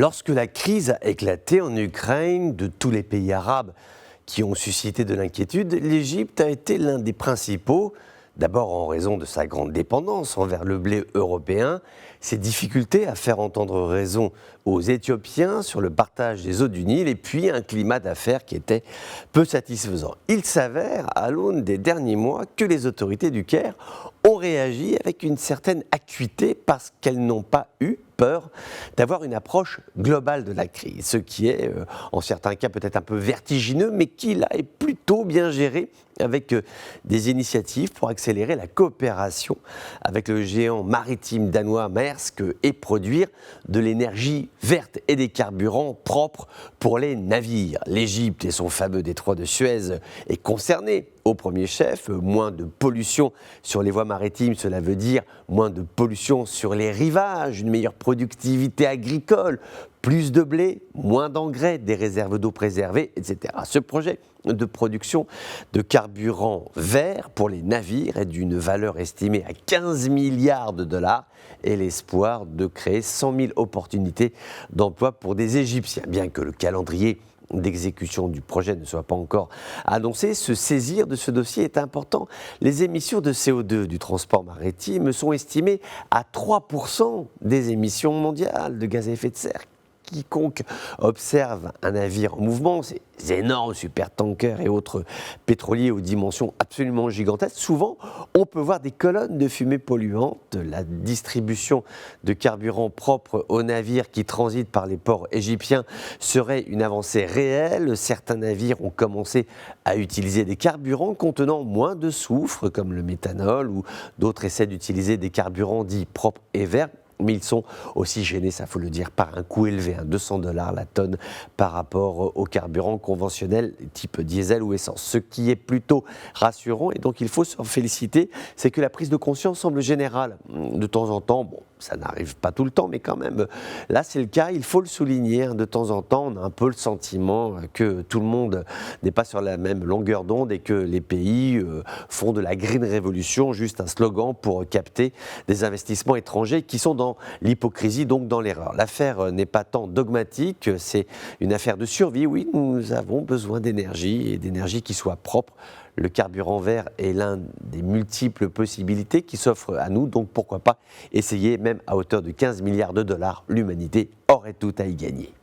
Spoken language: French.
Lorsque la crise a éclaté en Ukraine, de tous les pays arabes qui ont suscité de l'inquiétude, l'Égypte a été l'un des principaux, d'abord en raison de sa grande dépendance envers le blé européen, ses difficultés à faire entendre raison aux Éthiopiens sur le partage des eaux du Nil et puis un climat d'affaires qui était peu satisfaisant. Il s'avère, à l'aune des derniers mois, que les autorités du Caire ont réagi avec une certaine acuité parce qu'elles n'ont pas eu peur d'avoir une approche globale de la crise, ce qui est, en certains cas, peut-être un peu vertigineux, mais qui, là, est plutôt bien géré avec des initiatives pour accélérer la coopération avec le géant maritime danois Maersk et produire de l'énergie verte et des carburants propres pour les navires. L'Égypte et son fameux détroit de Suez est concerné au premier chef. Moins de pollution sur les voies maritimes, cela veut dire moins de pollution sur les rivages, une meilleure productivité agricole, plus de blé, moins d'engrais, des réserves d'eau préservées, etc. Ce projet de production de carburant vert pour les navires est d'une valeur estimée à 15 milliards de dollars et l'espoir de créer 100 000 opportunités d'emploi pour des Égyptiens. Bien que le calendrier d'exécution du projet ne soit pas encore annoncé, se saisir de ce dossier est important. Les émissions de CO2 du transport maritime sont estimées à 3% des émissions mondiales de gaz à effet de serre. Quiconque observe un navire en mouvement, ces énormes supertankers et autres pétroliers aux dimensions absolument gigantesques, souvent on peut voir des colonnes de fumée polluante. La distribution de carburant propre aux navires qui transitent par les ports égyptiens serait une avancée réelle. Certains navires ont commencé à utiliser des carburants contenant moins de soufre, comme le méthanol, ou d'autres essaient d'utiliser des carburants dits propres et verts. Mais ils sont aussi gênés, ça faut le dire, par un coût élevé, à $200 la tonne par rapport au carburant conventionnel type diesel ou essence. Ce qui est plutôt rassurant et donc il faut s'en féliciter, c'est que la prise de conscience semble générale. De temps en temps, bon, ça n'arrive pas tout le temps, mais quand même, là c'est le cas, il faut le souligner. De temps en temps, on a un peu le sentiment que tout le monde n'est pas sur la même longueur d'onde et que les pays font de la Green Revolution juste un slogan pour capter des investissements étrangers qui sont dans l'hypocrisie, donc dans l'erreur. L'affaire n'est pas tant dogmatique, c'est une affaire de survie. Oui, nous avons besoin d'énergie et d'énergie qui soit propre. Le carburant vert est l'un des multiples possibilités qui s'offrent à nous, donc pourquoi pas essayer, même à hauteur de 15 milliards de dollars, l'humanité aurait tout à y gagner.